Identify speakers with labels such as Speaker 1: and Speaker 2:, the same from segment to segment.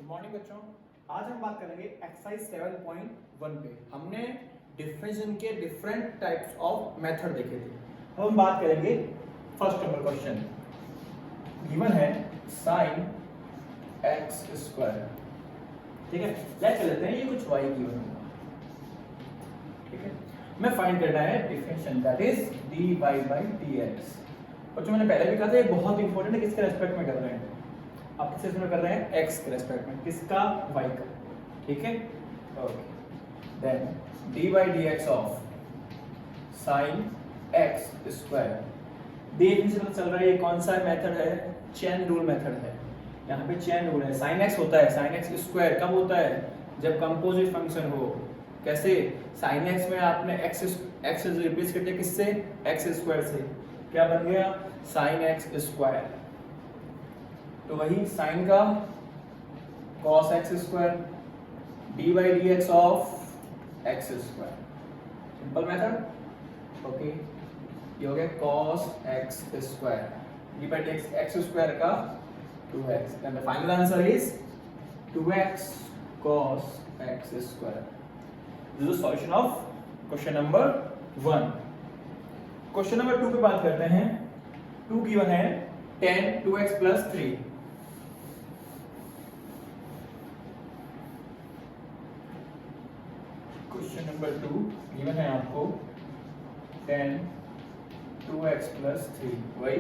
Speaker 1: Good morning बच्चों। आज हम बात करेंगे एक्सरसाइज 7.1 पे। हमने डिफरेंशिएशन के डिफरेंट टाइप्स ऑफ मेथड देखे थे। अब हम बात करेंगे फर्स्ट नंबर क्वेश्चन। गिवन है sin x स्क्वायर, ठीक है। लेट्स लेते हैं ये कुछ y गिवन होगा, ठीक है। मैं फाइंड करना है differentiation that is dy by dx। बच्चों मैंने पहले भी कहा था ये बहुत इंपॉर्टेंट है, किसके रेस्पेक्ट में कर रहे हैं आप, किस रेस्पेक्ट में कर रहे हैं, x के रेस्पेक्ट में, किसका, y का, ठीक है। Okay, then dy by dx of sin x square. देखने से पता चल रहा है ये कौन सा मेथड है, चेन रूल मेथड है। यहाँ पे चेन रूल है। sin x होता है, sin x स्क्वायर कब होता है, जब कंपोजिट फंक्शन हो। कैसे, sin x में आपने x से रिप्लेस कर दिया, किससे, x स्क्वायर से, क्या बन गया, sin x स्क्वायर। तो वही sin का cos x square dy by dx of x square, simple method. Okay, ये हो गया cos x square dy by dx x square का 2x, and the final answer is 2x cos x square. This is the solution of question number 1। Question number 2 पे बात करते हैं। 2 given है tan 2x plus 3। Question number 2 given है आपको tan 2x plus 3। वही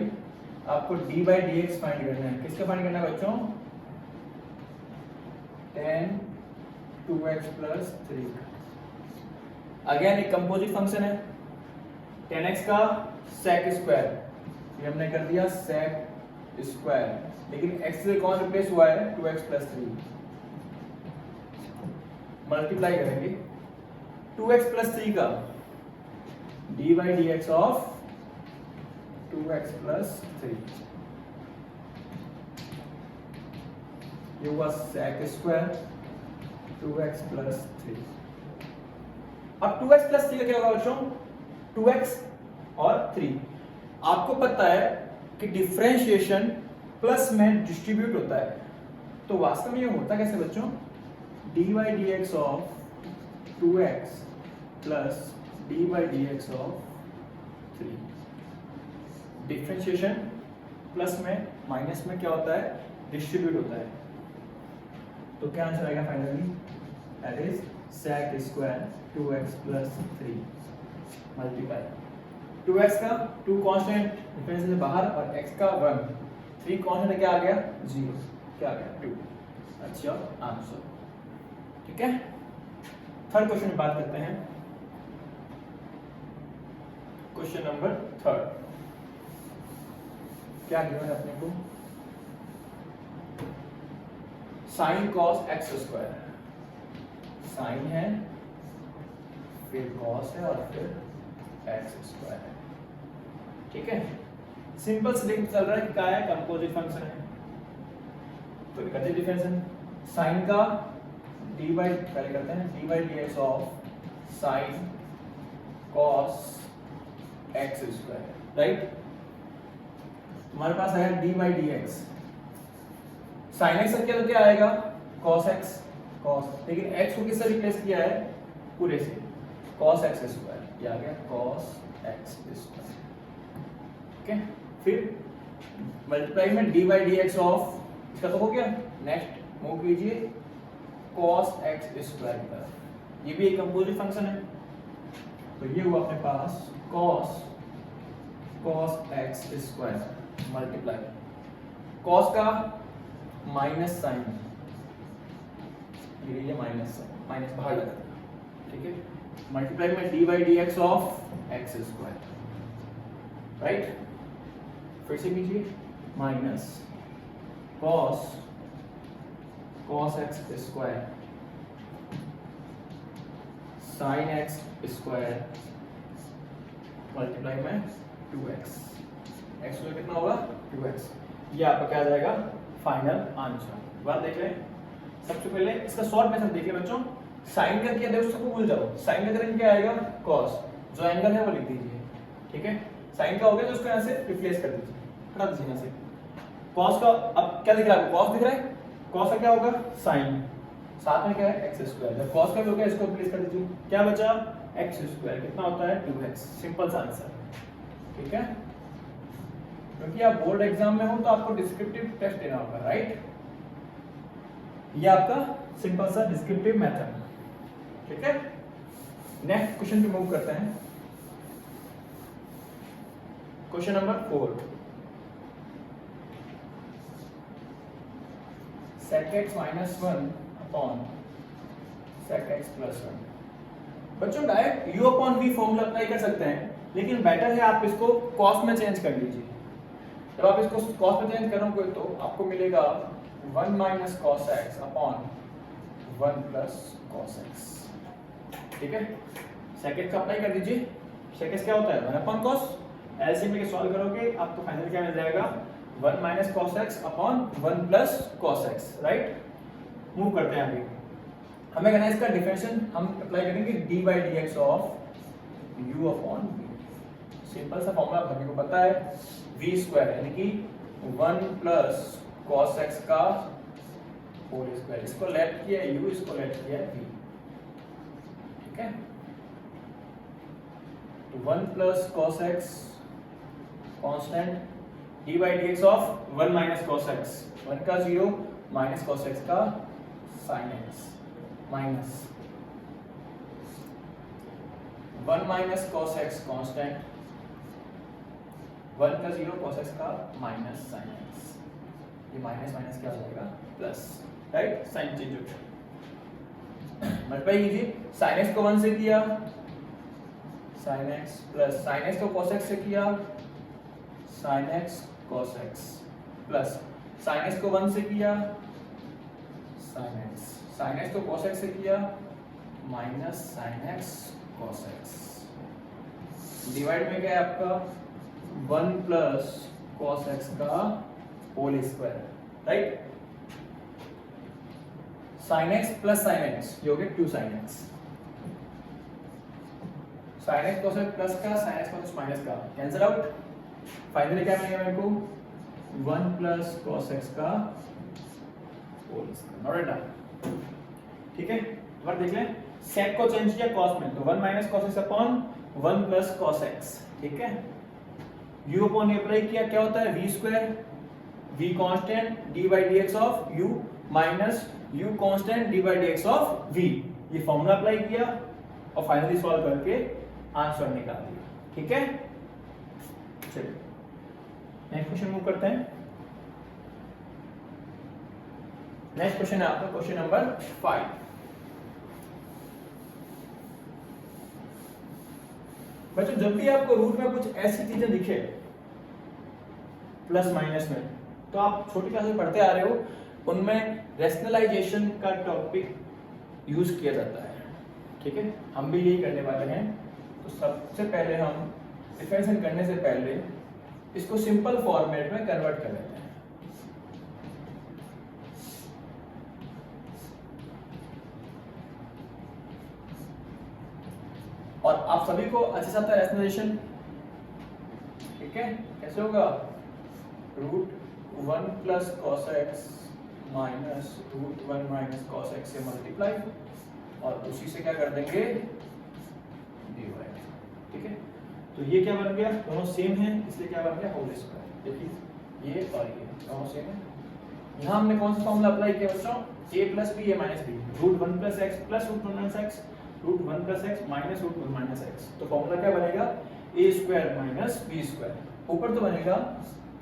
Speaker 1: आपको d by dx फाइंड करना है। किसका फाइंड करना है बच्चों, tan 2x plus 3। अगेन एक कंपोजिट फंक्शन है, tan x का sec स्क्वायर, ये हमने कर दिया sec स्क्वायर, लेकिन x से कौन रिप्लेस हुआ है, 2x plus 3। मल्टीप्लाई करेंगे 2x plus 3 का dy by dx of 2x plus 3, ये हुआ sec स्क्वायर 2x plus 3। अब 2x plus 3 का क्या होगा बच्चों, 2x और 3। आपको पता है कि डिफरेंशिएशन प्लस में डिस्ट्रीब्यूट होता है, तो वास्तव में ये होता कैसे बच्चों, dy by dx of 2x plus dy by dx of 3। Differentiation plus में माइनस में क्या होता है, डिस्ट्रीब्यूट होता है। तो क्या आंसर आएगा finally, that is sec square 2x plus 3 multiply 2x का 2 कांस्टेंट डिफरेंस से बाहर और x का 1, 3 कांस्टेंट है, क्या आ गया 0, क्या आ गया 2। अच्छा आंसर, ठीक है। थर्ड क्वेश्चन में बात करते हैं। क्वेश्चन नंबर 3 क्या गिवन है अपने को, sin cos x square. sin है, फिर cos है और फिर x स्क्वायर है, ठीक है। सिंपल से देख चल रहा है कि क्या है, कंपोजिट फंक्शन है, तो करते हैं डिफरेंशिएशन। sin का dy पहले करते हैं, dy by dx of sin cos x square, right. हमारे पास आया dy by dx, sin x क्या, तो क्या आएगा cos x, cos, लेकिन x को किससे रिप्लेस किया है, पूरे से, cos x स्क्वायर, ये आ गया cos x स्क्वायर, ठीक है। फिर मल्टीप्लाई में dy by dx ऑफ, इसका तो हो गया, नेक्स्ट मूव कीजिए cos x स्क्वायर की तरफ, ये भी एक कंपोजिट फंक्शन है, तो ये हुआ अपने पास cos x square multiply cos का माइनस साइन, ये माइनस साइन, माइनस बाहर लगा, ठीक है। मल्टीप्लाई में dy by dx of x square, right. फिर से कीजिए minus cos x square sin x square multiply में 2x, x को कितना होगा 2x, ये आपका क्या आ जाएगा फाइनल आंसर। बात देख लें, सबसे पहले इसका शॉर्ट मेथड देखिए बच्चों। साइन का क्या है उसको भूल जाओ, साइन का करेंगे क्या आएगा cos, जो एंगल है वो लिख दीजिए, ठीक है। साइन का हो गया तो उसको यहाँ से रिप्लेस कर दीजिए, हटा दीजिए यहाँ से। cos का अब क्या दिख रहा है, cos दिख रहा है, कॉस का क्या होगा साइन, साथ में क्या है एक्स स्क्वायर, जब कॉस का भी होगा इसको रिप्लेस कर दीजिए, क्या बचा एक्स स्क्वायर, कितना होता है 2x, सिंपल सा आंसर। ठीक है, क्योंकि आप बोर्ड एग्जाम में हो तो आपको डिस्क्रिप्टिव टेस्ट देना होगा, राइट। ये आपका सिंपल सा डिस्क्रिप्टिव मेथड। ठीक है, नेक्स्ट क्वेश्चन पे मूव करते हैं। Question number 4, sec x minus 1 upon sec x plus 1। बच्चों direct u upon v formula apply कर सकते हैं, लेकिन बेटर है आप इसको cos में चेंज कर लीजिए। जब आप इसको cos में चेंज करोगे तो आपको मिलेगा 1 minus cos x upon 1 plus cos x। ठीक है, sec x का अप्लाई कर दीजिए, sec x क्या होता है 1 upon cos, एलसीएम में सॉल्व करोगे आपको फाइनल क्या मिल जाएगा 1 minus cos x upon 1 plus cos x, right. Move करते हैं आगे, हमें करना है इसका डिफरेंशियल, हम अप्लाई करेंगे d by dx of u upon v। Simple सा फॉर्मूला आप सभी को पता है, v स्क्वायर यानी कि 1 plus cos x का होल स्क्वायर, इसको लेफ्ट किया u, इसको लेफ्ट किया v। ठीक है, तो 1 plus cos x constant, d by dx of 1 minus cos x, 1 का 0 minus cos x का sin x, minus 1 minus cos x constant, 1 का 0 cos x का माइनस sin x, ये माइनस माइनस क्या हो जाएगा प्लस, राइट। साइन चेंज हो गया, मल्टीप्लाई कीजिए, sin x को 1 से किया sin x plus sin x को cos x से किया sin x cos x plus sin x को 1 से किया sin x को cos x से किया minus sin x cos x, divide में क्या है आपका 1 प्लस cos x का whole square, right. sin x plus sin x ये हो गया 2 sin x, sin x cos x plus का sin x cos x minus का कैंसिल आउट, फाइनली क्या मिलेगा मेरे को 1 प्लस cos x का होल स्क्वायर, नॉट डन। ठीक है, एक बार देख लें, sec को चेंज किया cos में तो 1 minus cos x upon 1 plus cos x। ठीक है, u अपॉन ये अप्लाई किया, क्या होता है v square, v constant d by dx of u minus u constant d by dx of v, ये फॉर्मूला अप्लाई किया और फाइनली सॉल्व करके आंसर निकाल दिया। ठीक है, चलिए नेक्स्ट क्वेश्चन मूव करते हैं। नेक्स्ट क्वेश्चन है आपका क्वेश्चन नंबर 5। बच्चों जब भी आपको रूट में कुछ ऐसी चीजें दिखे प्लस माइनस में, तो आप छोटी क्लास में पढ़ते आ रहे हो, उनमें रैशनलाइजेशन का टॉपिक यूज किया जाता है। ठीक है, हम भी यही करने वाले हैं। तो सबसे पहले हम डिफरेंशिएट करने से पहले इसको सिंपल फॉर्मेट में कन्वर्ट कर लेते हैं। और आप सभी को अच्छे से आता है रैशनलाइजेशन। ठीक है, कैसे होगा, √1 plus cos x minus √1 minus cos x से मल्टीप्लाई और उसी से क्या कर देंगे डिवाइड। ठीक है, तो ये क्या बन गया, दोनों सेम है इसलिए क्या बन गया होल स्क्वायर। देखिए ये और ये दोनों सेम है। यहाँ हमने कौन सा फॉर्मूला अप्लाई किया बच्चों, a plus B A minus B, √1 plus x plus √1 minus x, √1 plus x minus √1 minus x। तो फॉर्मूला क्या बनेगा a square minus b square, ऊपर तो बनेगा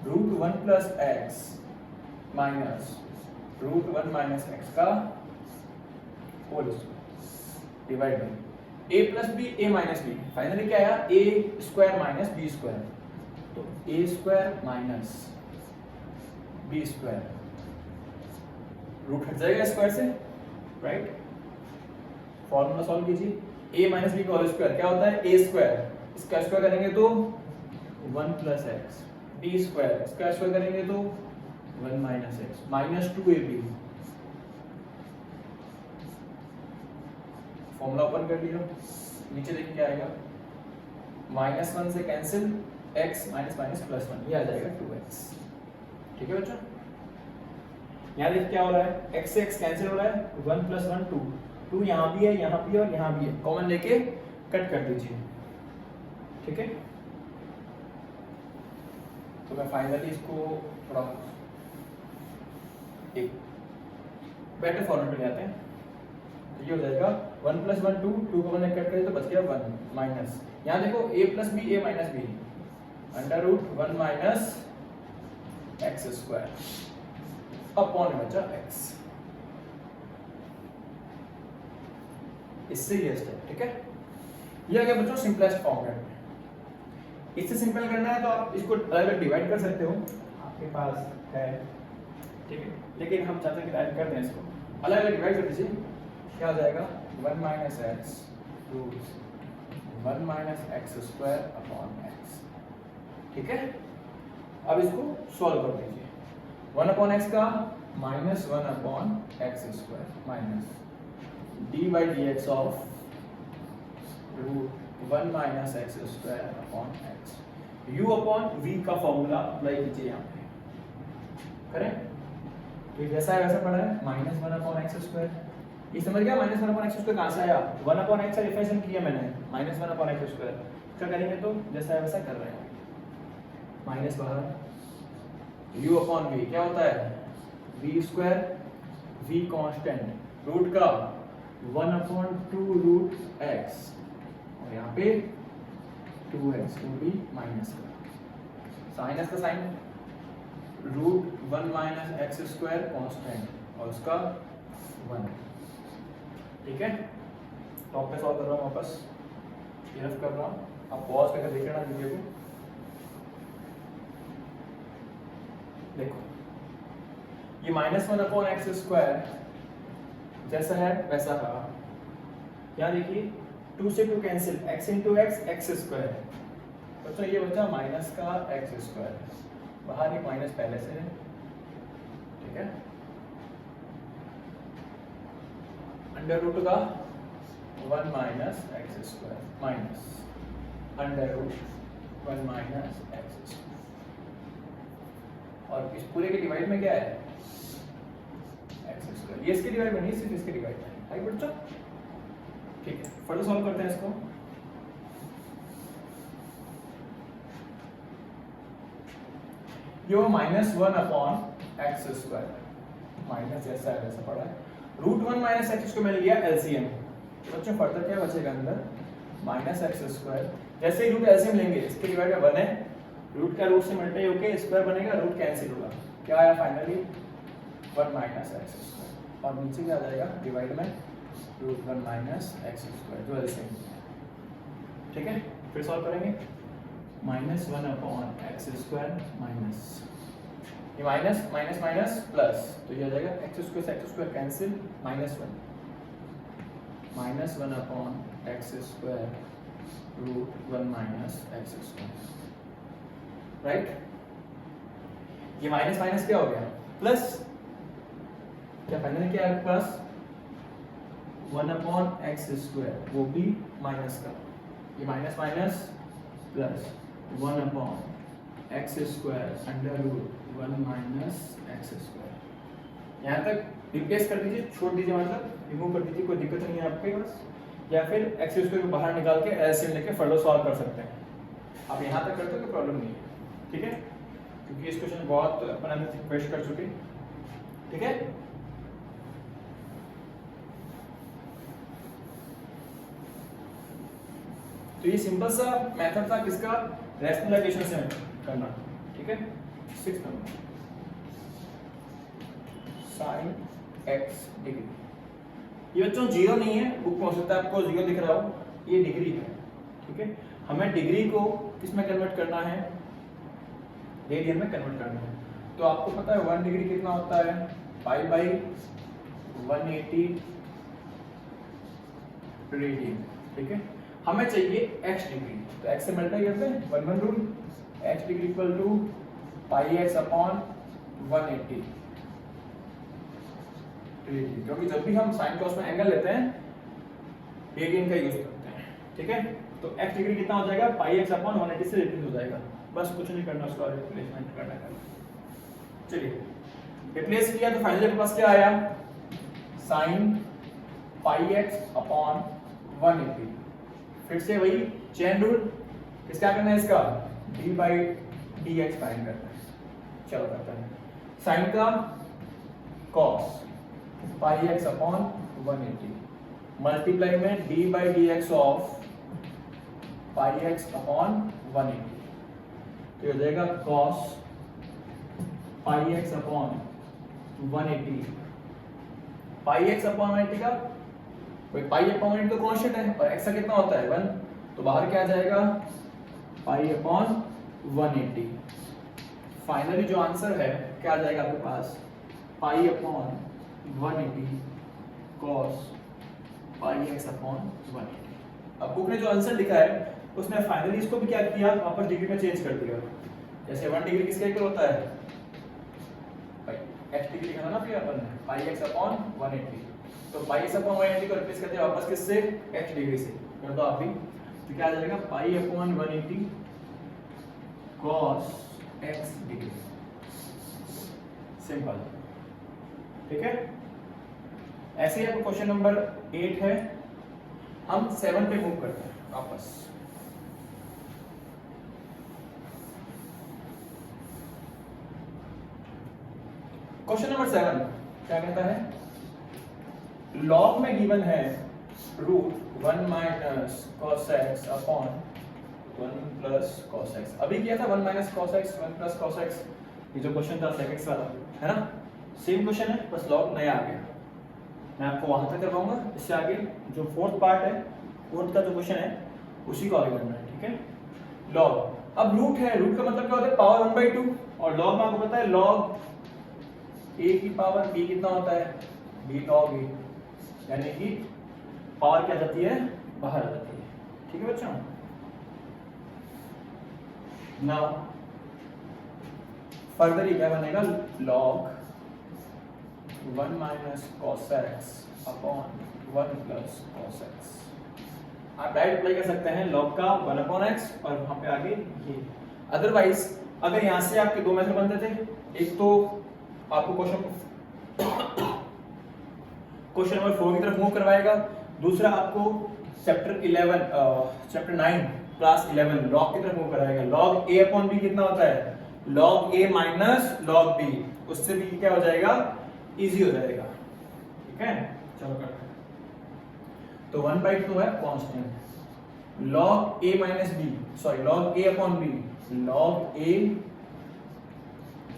Speaker 1: √1 plus x minus √1 minus x का whole square divide by a plus B A minus B, finally क्या आया a square minus b square, तो a square minus b square, root हट जाएगा square से, राइट। फॉर्मूला सॉल्व कीजिए, a minus B का whole square क्या होता है a स्क्वायर, इसका स्क्वायर करेंगे तो 1 प्लस x, b स्क्वायर इसका स्क्वायर करेंगे तो 1 minus x minus 2ab। Formula open कर लिया, नीचे देखिए क्या आएगा, -1 से कैंसिल x माइनस माइनस +1, ये आ जाएगा 2x। ठीक है बच्चों, यहाँ देखिए क्या हो रहा है, x से x कैंसिल हो रहा है, 1 + 1 2, 2 यहाँ भी है, यहाँ भी है और यहाँ भी है, कॉमन लेके कट कर दीजिए, ठीक है। तो मैं फाइनली इसको थोड़ा एक बेटर फॉर्मेट में लाते हैं। तो ये हो जाएगा 1 + 1 2, 2 कॉमन लेके कट करें तो बच गया 1 माइनस, यहाँ देखो a + b a - b √1 - x² upon बचा x। इससे ये स्टेप, ठीक है। ये आ गया बच्चों सिंपलेस्ट फॉर्मेट। इससे सिंपल करना है तो आप इसको अलग-अलग डिवाइड कर सकते हो, आपके पास है, ठीक है। लेकिन हम चाहते हैं कि डिवाइड कर दें इसको, अलग-अलग डिवाइड कर दीजिए। क्या हो जाएगा 1 - x √1 - x² अपॉन x, ठीक है। अब इसको सॉल्व कर दीजिए। 1/x का -1/x² minus d/dx of √1 - x² upon x। u upon v का फॉर्मूला अप्लाई कीजिए यहाँ पे, करें तो जैसा है वैसा पड़ा है, -1/x²। ये समझ गया -1/x² कहाँ से आया, 1/x का डिफरेंशिएशन किया मैंने, -1/x²। क्या करेंगे तो जैसा है वैसा कर रहे हैं, माइनस बाहर, u अपॉन v क्या होता है, v², v कांस्टेंट, रूट का 1/2 √x और यहाँ पे 2x, वो भी माइनस का, साइनस का साइन, √1 - x² कांस्टेंट और उसका 1, ठीक है। टॉप पे सॉल्व कर रहा हूँ, वापस रफ कर रहा हूँ, आप पॉज करके देख लेना वीडियो को। देखो ये -1/x² जैसा है वैसा रहा। यहाँ देखिए 2 से 2 कैंसिल, x × x x², बच्चों ये बचा माइनस का x², बाहर एक माइनस पहले से है, ठीक है। √1 का 1 - x² माइनस √1 - x², और इस पूरे के डिवाइड में क्या है, x²। ये इसके डिवाइड में नहीं, सिर्फ इसके डिवाइड में है, राइट बच्चों, ठीक है। फर्दर सॉल्व करते हैं इसको। ये -1/x², माइनस जैसा है वैसा पड़ा है, √1 - x² मैंने लिया एलसीएम, तो बच्चों फर्दर क्या बचेगा अंदर, -x²। जैसे ही रूट एलसीएम लेंगे, इसके डिवाइड में 1 है, रूट का रूट से मल्टीप्लाई होके स्क्वायर बनेगा, रूट कैंसिल होगा, क्या आया फाइनली 1 - x², और नीचे क्या आ जाएगा डिवाइड में √1 - x², जो एलसीएम, ठीक है। फिर सॉल्व करेंगे, -1/x² माइनस, ये माइनस माइनस माइनस प्लस, तो ये आ जाएगा x² से x² cancel, -1 -1/x² √1 - x², right. ये माइनस माइनस क्या हो गया प्लस, क्या फाइनली क्या है प्लस 1/x², वो भी माइनस का, ये minus minus plus 1/x² √1 - x²। यहाँ तक रिप्लेस कर दीजिए, छोड़ दीजिए, मतलब रिमूव कर दीजिए, कोई दिक्कत नहीं है आपके पास, या फिर x² को बाहर निकाल के एलसीएम लेके फर्दर सॉल्व कर सकते हैं। आप यहाँ तक करते हो कोई प्रॉब्लम नहीं है, ठीक है, क्योंकि इस क्वेश्चन बहुत अपन रिक्वेस्ट कर चुके, ठीक है। तो ये सिंपल सा मेथड था किसका, रैशनलाइजेशन से करना, ठीक है। 6 नंबर sin x डिग्री, ये बच्चों 0 नहीं है, बुक में हो सकता है आपको 0 दिख रहा हो, ये डिग्री है, ठीक है। हमें डिग्री को किस में कन्वर्ट करना है, रेडियन में कन्वर्ट करना है। तो आपको पता है 1 डिग्री कितना होता है, π/180 रेडियन, ठीक है। हमें चाहिए x डिग्री, तो x से मल्टीप्लाई करते हैं, 1 rule, x degree equal to πx/180 radian, क्योंकि जब भी हम साइन कॉस में एंगल लेते हैं रेडियन का यूज करते हैं, ठीक है। तो x डिग्री कितना हो जाएगा, πx/180 से रिप्लेस हो जाएगा, बस कुछ नहीं करना, उसका रिप्लेसमेंट करना है। चलिए रिप्लेस किया तो फाइनली आपके पास क्या आया, साइन पाई एक्स अपॉन 180। फिर से वही चेन रूल, किस क्या करना है इसका, D by D X find करना है। चलो करते हैं, साइन का cos pi X upon 180 multiply में D by D X of pi X upon 180, तो हो जाएगा cos pi X upon 180। Pi X upon 180 का कोई पाई अपॉन 180 तो कांस्टेंट है और एक्स का कितना होता है 1, तो बाहर क्या आ जाएगा पाई अपॉन 180। फाइनली जो आंसर है क्या आ जाएगा आपके पास, पाई अपॉन 180 cos पाई एक्स अपॉन 180। अब बुक ने जो आंसर लिखा है उसने फाइनली इसको भी क्या किया, वापस डिग्री में चेंज कर दिया। जैसे 1 डिग्री किसके इक्वल होता है, पाई x डिग्री लिखा था ना फिर अपन ने पाई एक्स अपॉन 180, तो पाई एक्स अपॉन 180 को रिप्लेस करते हैं वापस किससे, x डिग्री से कर दो आप भी, तो क्या आ जाएगा pi upon 180 cos x degree. Simple, ठीक है। ऐसे ही आपको क्वेश्चन नंबर 8 है, हम 7 पे मूव करते हैं वापस। क्वेश्चन नंबर 7 क्या कहता है, लॉग में गिवन है root 1 minus cos X upon 1 plus cos X. अभी किया था 1 minus cos X 1 plus cos X, ये जो क्वेश्चन था सेकंड वाला है ना, सेम क्वेश्चन है बस लॉग नया आ गया। मैं आपको वहां तक करवाऊंगा, इससे आगे जो फोर्थ पार्ट है, फोर्थ का जो क्वेश्चन है उसी को आगे करना है, ठीक है। लॉग, अब रूट है, रूट का मतलब क्या होता है पावर 1/2, और लॉग में आपको पता है लॉग a की पावर b कितना होता है, b log a, यानी कि पावर क्या जाती है बाहर आ जाती है, ठीक है बच्चों। नाउ फर्दर ये क्या बनेगा, log 1 minus cos x upon 1 plus cos x। आप डायरेक्ट अप्लाई कर सकते हैं लॉग का 1 अपॉन x और वहां पे आगे ये। अदरवाइज अगर यहां से आपके दो मेथड बनते थे, एक तो आपको क्वेश्चन नंबर 4 की तरफ मूव करवाएगा, दूसरा आपको चैप्टर 9 क्लास 11 लॉग की तरफ मूव कराएगा। लॉग a अपॉन b कितना होता है, log a minus log b, उससे भी क्या हो जाएगा इजी हो जाएगा, ठीक है। चलो करते हैं, तो 1/2 है constant, log a minus b, sorry log a upon b, log a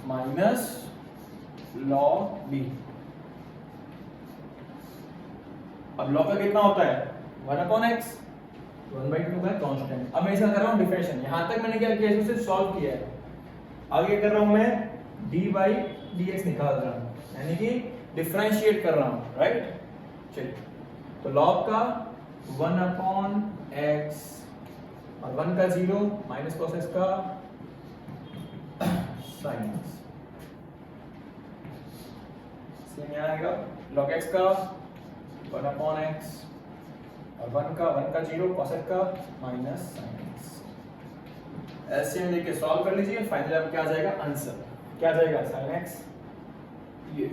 Speaker 1: minus log b। अब log का कितना होता है 1 अपॉन x, 1/2 है कांस्टेंट। अब मैं इसे कर रहा हूं डिफरेंशिएशन, यहां तक मैंने क्या किया इसे सॉल्व किया है, आगे कर रहा हूं मैं d बाई dx निकाल रहा हूं, यानी कि डिफरेंशिएट कर रहा हूं, राइट। चलिए, तो log का 1 अपॉन x और 1 का 0 माइनस cos x का sin x, सेम यहाँ आएगा log x का 1 अपॉन x और 1 का 0 cos x का माइनस sin x। ऐसे में लेके सॉल्व कर लीजिए, फाइनली अब क्या आ जाएगा आंसर, क्या आ जाएगा sin x, ये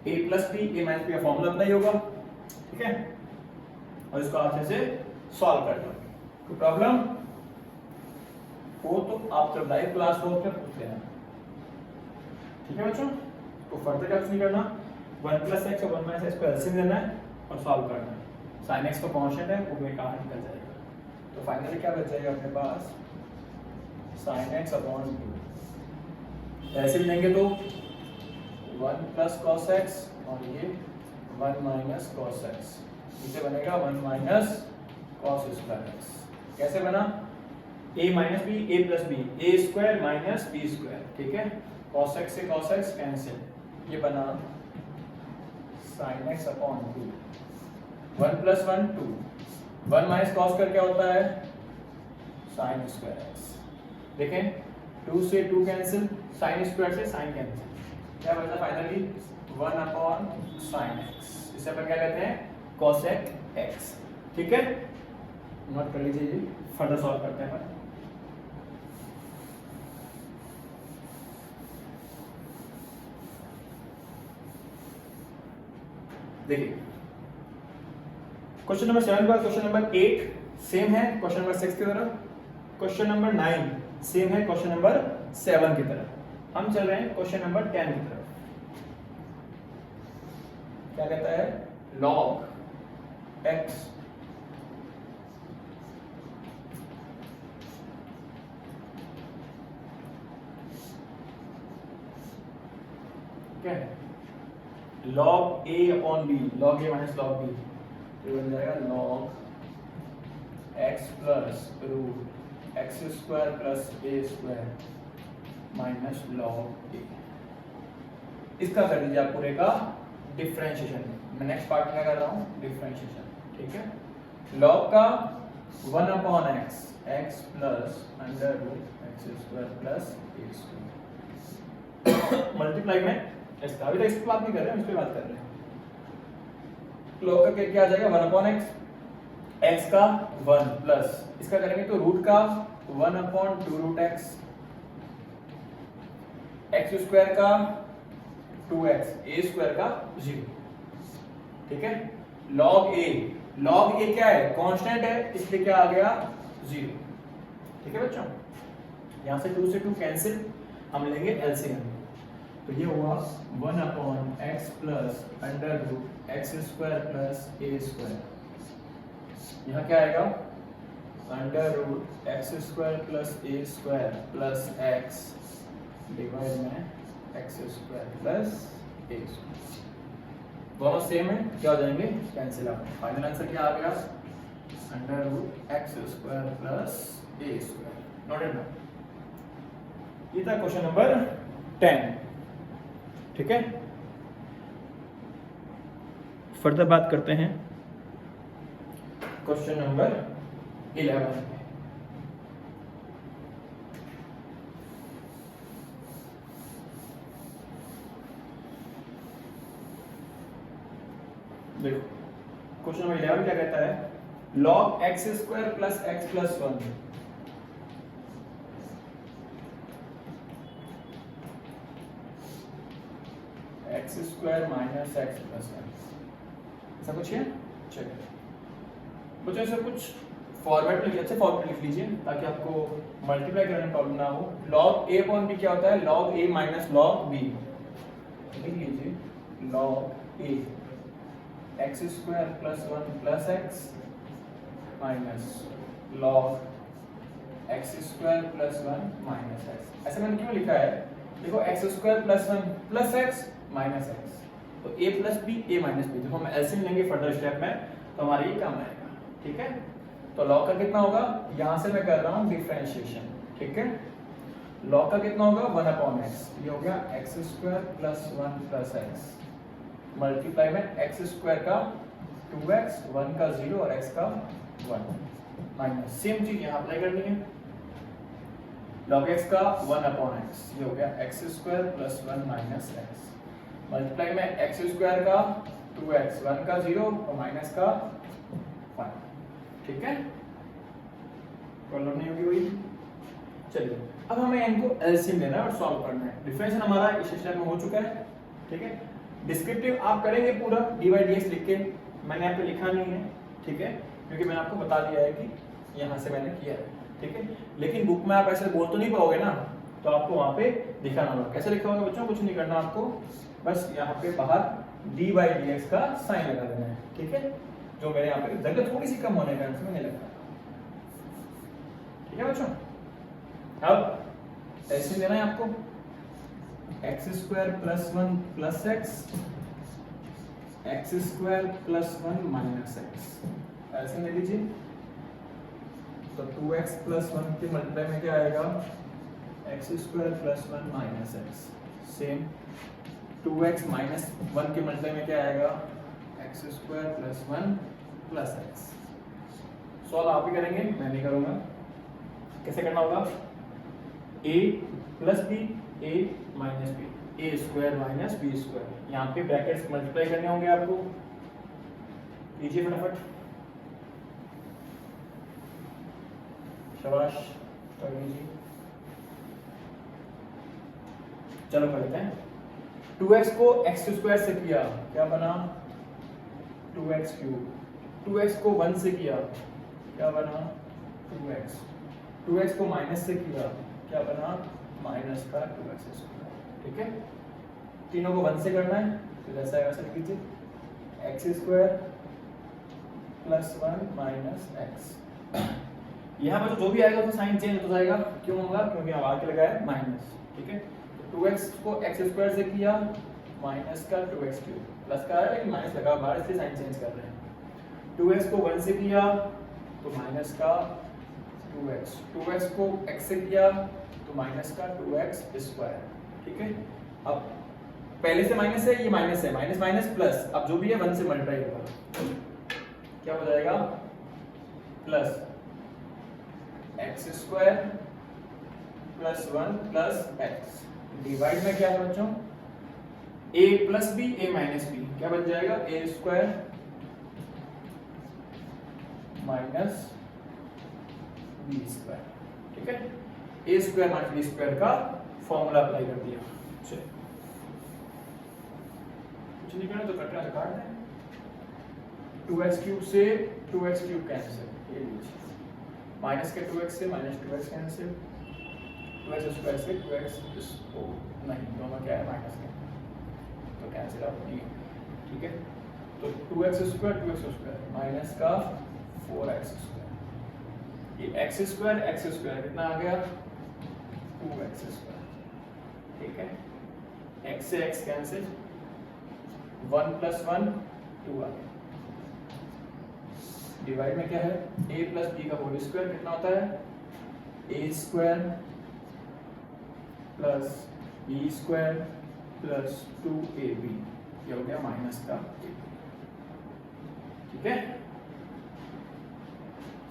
Speaker 1: a plus b, a minus b का फॉर्मूला अपना ही होगा, ठीक है। और इसको अच्छे से सॉल्व कर लो, कोई प्रॉब्लम हो तो आप जब लाइव क्लास हो तो पूछ लेना, ठीक है बच्चों। तो फर्दर क्या कुछ नहीं करना, 1 प्लस एक्स और 1 माइनस एक्स को एलसीएम लेना है और सॉल्व करना है। sin x तो कांस्टेंट है, वो बेकार निकल जाएगा, तो फाइनली क्या बच जाएगा अपने पास sin x अपॉन 2, ऐसे लेंगे तो 1 प्लस cos x और ये 1 माइनस cos x, इसे बनेगा 1 माइनस cos स्क्वायर x। कैसे बना, a minus b, a plus b, a square minus b square, ठीक है। cos x से cos x कैंसिल, ये बना sin x upon 2, 1 plus 1 2, 1 minus cos कर क्या होता है sin स्क्वायर x, देखें 2 से 2 कैंसिल, sin स्क्वायर से sin कैंसिल, क्या बचा फाइनली 1 अपॉन sin x, इसे अपन क्या कहते हैं cosec x, ठीक है। नोट कर लीजिए, फर्दर सॉल्व करते हैं। देखिए क्वेश्चन नंबर 7 पर क्वेश्चन नंबर 8 सेम है क्वेश्चन नंबर 6 की तरह, क्वेश्चन नंबर 9 सेम है क्वेश्चन नंबर 7 की तरह। हम चल रहे हैं क्वेश्चन नंबर 10 की तरफ। क्या कहता है? log x क्या है? log a upon b, log a minus log b, ये बन जाएगा log x plus root X square plus A square minus log a। इसका कर दीजिए आप पूरे का डिफरेंशिएशन। मैं नेक्स्ट पार्ट में कर रहा हूँ डिफरेंशिएशन, ठीक है। log का 1 upon X, X plus under root X square plus A square multiply में इसका, अभी तक इस पे बात नहीं कर रहे हैं, इस पे बात कर रहे हैं। log का क्या आ जाएगा? 1 अपॉन एक्स, एक्स का 1 प्लस इसका करेंगे तो रूट का 1 upon 2 root X, X square का 2x, ए स्क्वायर का 0, ठीक है। log a क्या है? कांस्टेंट है, इसलिए क्या आ गया? 0, ठीक है बच्चों। यहां से 2 से 2 कैंसिल, हम लेंगे एलसीएम। तो ये हुआ 1 upon X plus under root X square plus A square. यहाँ क्या आएगा? Under root X square plus A square plus X divide में X square plus A square. दोनों सेम है, क्या हो जाएंगे? Cancel out. फाइनल आंसर क्या आ गया? Under root X square plus A square. Noted ना? ये था क्वेश्चन नंबर 10, ठीक है। फर्दर बात करते हैं क्वेश्चन नंबर 11 में। देखो क्वेश्चन नंबर 11 क्या कहता है? log x square plus x plus 1 x square minus x plus 1, ऐसा कुछ है। चलिए बच्चों ऐसा कुछ फॉर्मेट में अच्छे फॉर्मेट लिख लीजिए ताकि आपको मल्टीप्लाई करने में प्रॉब्लम ना हो। log a अपॉन b क्या होता है? log a minus log b। लिख लीजिए log a X square plus 1 plus X minus log X square plus 1 minus X. ऐसा मैंने क्यों लिखा है? देखो X square plus 1 plus X minus X, तो a plus B A minus B. देखो हम एलसीएम लेंगे फर्दर स्टेप में तो हमारे ये काम आएगा, ठीक है। तो log का कितना होगा? यहाँ से मैं कर रहा हूँ डिफरेंशिएशन, ठीक है। log का कितना होगा? 1 अपॉन एक्स, ये हो गया x square plus 1 plus x multiply में एक्स स्क्वायर का 2x, 1 का 0 और x का 1 माइनस सेम चीज यहाँ अप्लाई करनी है। log x का 1 अपॉन x, ये हो गया x square plus 1 minus x multiply में एक्स स्क्वायर का 2x, 1 का 0 और माइनस का 1, ठीक है। प्रॉब्लम नहीं होगी वही। चलिए अब हमें इनको एलसीएम लेना है और सॉल्व करना है। डिफरेंशियल हमारा इस स्टेप में हो चुका है, ठीक है। डिस्क्रिप्टिव आप करेंगे पूरा dy dx लिख के, मैंने यहाँ पे लिखा नहीं है, ठीक है, क्योंकि मैंने आपको बता दिया है कि यहाँ से मैंने किया है, ठीक है। लेकिन बुक में आप ऐसे बोल तो नहीं पाओगे ना, तो आपको वहाँ पे दिखाना होगा। कैसे लिखा होगा बच्चों? कुछ नहीं करना आपको, बस यहाँ पे बाहर dy dx का साइन लगा देना है, ठीक है। जो मेरे यहाँ पे जगह थोड़ी सी कम होने के कारण से मैंने लगा, ठीक है बच्चों। अब ऐसे लेना है आपको x square plus 1 plus X square plus 1 minus x, ऐसे ले लीजिए। तो 2x प्लस 1 के मल्टीप्लाई में क्या आएगा? X square plus 1 minus x. Same 2x minus 1 के मल्टीप्लाई में क्या आएगा? X square plus 1 plus x. Solve आप ही करेंगे, मैं नहीं करूंगा। कैसे करना होगा? a plus B, a minus B, A square minus B square. यहाँ पे ब्रैकेट्स मल्टीप्लाई करने होंगे आपको, कीजिए फटाफट, शाबाश कर लीजिए। चलो कर लेते हैं। 2x को x स्क्वायर से किया, क्या बना? 2x क्यूब, 2x को 1 से किया क्या बना 2x, 2x को माइनस से किया क्या बना माइनस का 2x स्क्वायर। ठीक है, तीनों को 1 से करना है तो जैसा है वैसा लिख लीजिए x square plus 1 minus x। यहाँ पर जो भी आएगा तो साइन चेंज हो जाएगा, क्यों होगा क्योंकि अब आगे लगा है माइनस। ठीक है, तो 2x को x स्क्वायर से किया माइनस का 2x क्यूब, प्लस का है लेकिन माइनस लगा बाहर इसलिए साइन चेंज कर रहे हैं। 2x को 1 से किया तो माइनस का 2x, 2x को x से किया तो माइनस का 2x स्क्वायर। ठीक है, अब पहले से माइनस है, ये माइनस है, माइनस माइनस प्लस, अब जो भी है 1 से मल्टीप्लाई होगा, क्या हो जाएगा plus x square plus 1 plus x, divide में क्या है बच्चों a plus b a minus b, क्या बन जाएगा a square minus b square. ठीक है, a square minus b square का फॉर्मूला अप्लाई कर दिया। चलिए कुछ नहीं करना तो कटना से काट दें, 2x क्यूब से 2x क्यूब कैंसिल, ये लीजिए माइनस के 2x से minus 2x cancel, 2x square से 2x इसको नहीं, दोनों क्या है माइनस के तो कैंसिल आउट नहीं। ठीक है, तो 2x स्क्वायर माइनस का 4x स्क्वायर, ये x स्क्वायर कितना आ गया 2x स्क्वायर। ठीक है, x से x कैंसिल, 1 प्लस 1 2 आ गया, डिवाइड में क्या है a प्लस b का होल स्क्वायर कितना होता है a square plus b square plus 2ab, ये हो गया माइनस का a। ठीक है,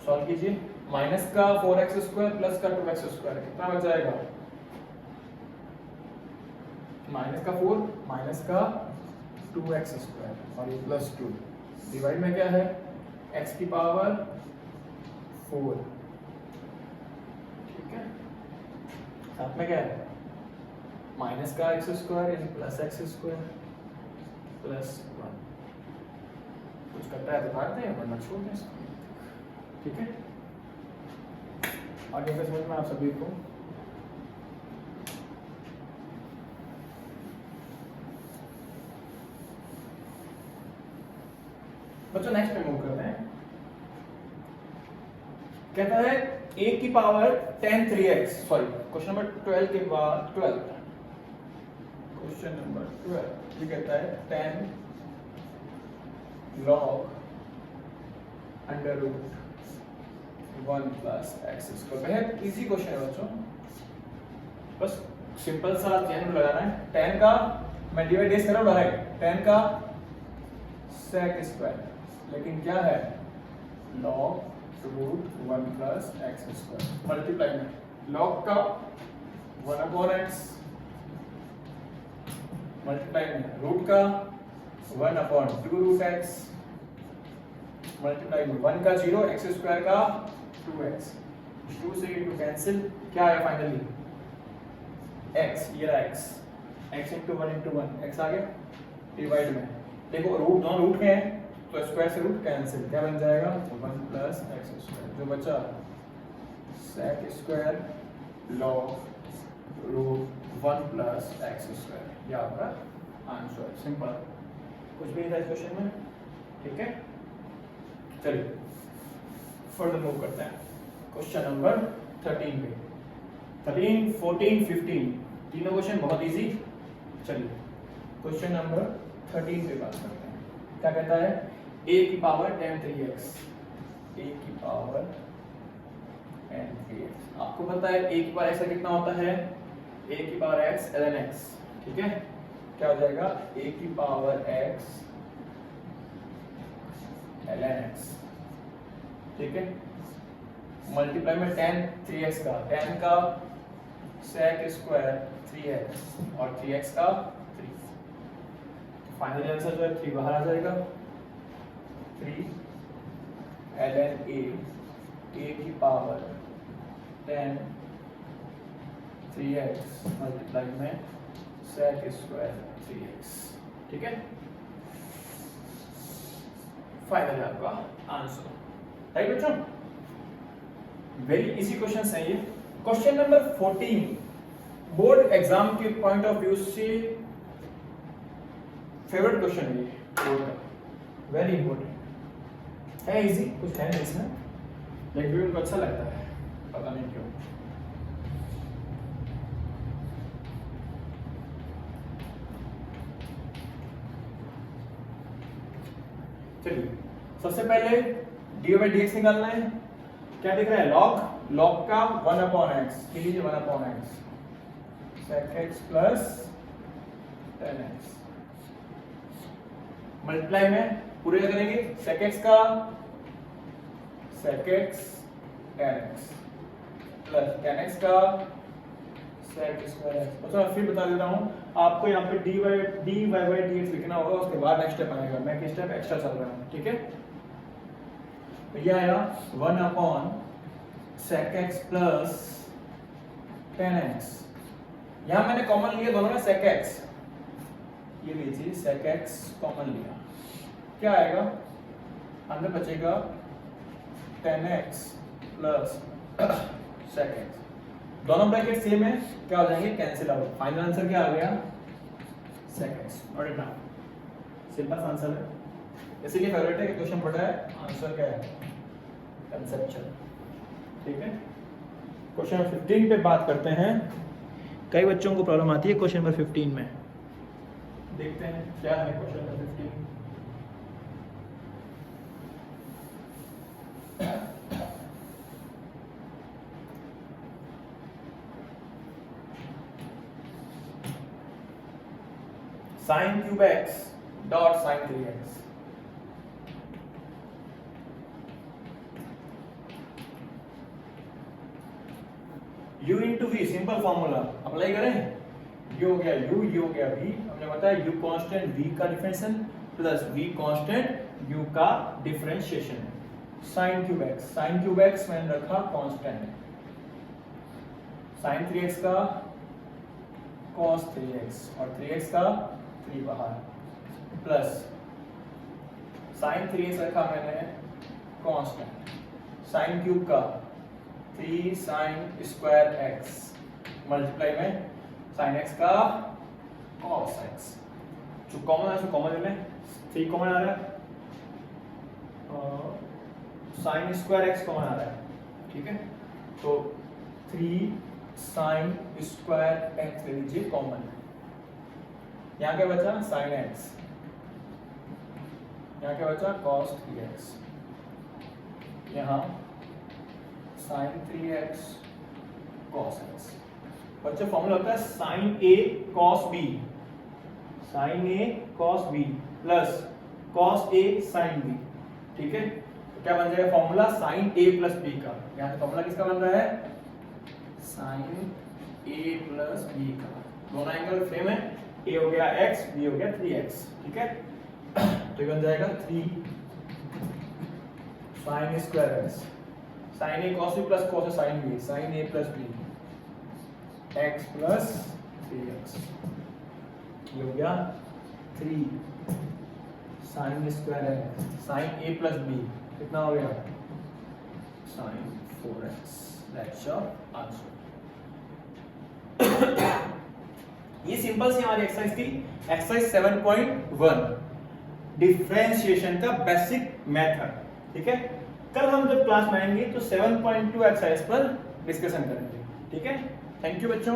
Speaker 1: सॉल्व कीजिए, माइनस का 4x स्क्वायर प्लस का 2x स्क्वायर कितना बच जाएगा माइनस का 4 माइनस का 2x स्क्वायर और ये प्लस 2, डिवाइड में क्या है x की पावर 4। ठीक है, साथ में क्या है माइनस का x स्क्वायर यानी प्लस x स्क्वायर प्लस 1, कुछ करता है तो काटते हैं वरना छोड़ दें इसको। ठीक है, आगे का समझ में आप सभी को बच्चों नेक्स्ट पे मूव करते हैं। कहता है a की power 10 3x, sorry question number 12 के बाद 12, क्वेश्चन नंबर 12 ये कहता है 10 log under root 1 plus x square. बेहद इजी क्वेश्चन है बच्चों, बस सिंपल सा चेन लगाना है, 10 का मैं डिवाइड कर रहा हूं डायरेक्ट, 10 का sec स्क्वायर, लेकिन क्या है log root 1 plus X square, multiply में log का 1 अपॉन x, मल्टीप्लाई में रूट का 1 अपॉन 2 रूट x, मल्टीप्लाई में 1 का 0 x स्क्वायर का 2x, 2 से 2 कैंसिल, क्या आया फाइनली x, ये रहा x इंटू 1 इंटू 1 x आ गया, डिवाइड में देखो रूट दोनों रूट के हैं तो स्क्वायर से रूट कैंसिल, क्या बन जाएगा 1 प्लस एक्स स्क्वायर, जो बचा sec square log root 1 plus X square, ये आपका आंसर। सिंपल, कुछ भी नहीं था इस क्वेश्चन में। ठीक है, चलिए फर्दर मूव करते हैं क्वेश्चन नंबर 13 पे। 13 14 15 तीनों क्वेश्चन बहुत इजी। चलिए क्वेश्चन नंबर 13 पे बात करते हैं। क्या कहता है a की पावर 10 3x, a की पावर 10 3x, आपको पता है a की पावर x का कितना होता है a की पावर x ln x। ठीक है, क्या हो जाएगा a की पावर x ln x। ठीक है, मल्टीप्लाई में 10 3x का, 10 का sec स्क्वायर 3x और 3x का 3, फाइनल आंसर जो है 3 बाहर आ जाएगा, 3 ln a की पावर 10 3x मल्टीप्लाई में sec स्क्वायर 3x। ठीक है, फाइनल है आपका आंसर। राइट बच्चों, वेरी इजी क्वेश्चन है ये। क्वेश्चन नंबर 14 बोर्ड एग्जाम के पॉइंट ऑफ व्यू से फेवरेट क्वेश्चन है ये बोर्ड का, वेरी इंपॉर्टेंट है। इजी कुछ है नहीं इसमें, लेकिन भी उनको अच्छा लगता है, पता नहीं क्यों। चलिए सबसे पहले dy/dx निकालना है। क्या दिख रहा है? log का 1/x, लीजिए 1/x sec x plus tan x, multiply में पूरे करेंगे sec x का sec x tan x plus tan x का sec स्क्वायर x। अच्छा फिर बता देता हूँ आपको, यहाँ पे dy/dx लिखना होगा, उसके बाद नेक्स्ट स्टेप आएगा। मैं किस स्टेप एक्स्ट्रा चल रहा हूँ, ठीक है। तो ये आया 1/sec x plus tan x। यहाँ मैंने कॉमन लिया दोनों में sec x, ये लीजिए sec x कॉमन लिया, क्या आएगा? अंदर बचेगा tan x plus sec x। दोनों ब्रैकेट सेम है, क्या हो जाएंगे? Cancel out. फाइनल आंसर क्या आ गया? sec x। Note it down, simple answer है, इसीलिए फेवरेट है कि क्वेश्चन पढ़ा है, आंसर क्या है? कंसेप्चुअल। ठीक है, क्वेश्चन 15 पे बात करते हैं। कई बच्चों को प्रॉब्लम आती है क्वेश्चन नंबर 15 में, देखते हैं क्या है question number 15। sin cube x dot sin 3x। u into V, simple formula apply करें। ये हो गया u, ये हो गया v। हमने बताया u कांस्टेंट, v का differential plus v constant, u का डिफरेंशिएशन। sin cube x मैंने रखा कांस्टेंट, sin 3x का cos 3x और 3x का 3 बाहर, प्लस sin 3x रखा मैंने कांस्टेंट, sin क्यूब का 3 sin स्क्वायर x मल्टीप्लाई में sin x का cos x। जो कॉमन है उसको कॉमन ले लें, 3 कॉमन आ रहा है, sin स्क्वायर x कॉमन आ रहा है, ठीक है। तो 3 sin स्क्वायर x ले लीजिए कॉमन। यहाँ क्या बचा? sin x, यहाँ क्या बचा? cos 3x, यहाँ sin 3x cos x। बच्चे फॉर्मूला होता है sin a cos b, sin a cos b plus cos a sin b, ठीक है। तो क्या बन जाएगा formula? sin a plus b का। यहाँ पे फॉर्मूला किसका बन रहा है? sin a प्लस b का। दोनों एंगल सेम है, a हो गया x, b हो गया 3x, ठीक है। तो ये बन जाएगा 3 sin square x, sin a cos b plus cos a sin b, sin a plus b x plus 3x। ये हो गया 3 sin square x, sin a plus b कितना हो गया? sin 4x। That's your answer. ये simple सी हमारी exercise थी, exercise 7.1 differentiation का बेसिक मेथड, ठीक है। कल हम जब क्लास में आएंगे तो 7.2 एक्सरसाइज पर डिस्कशन करेंगे, ठीक है। थैंक यू बच्चों।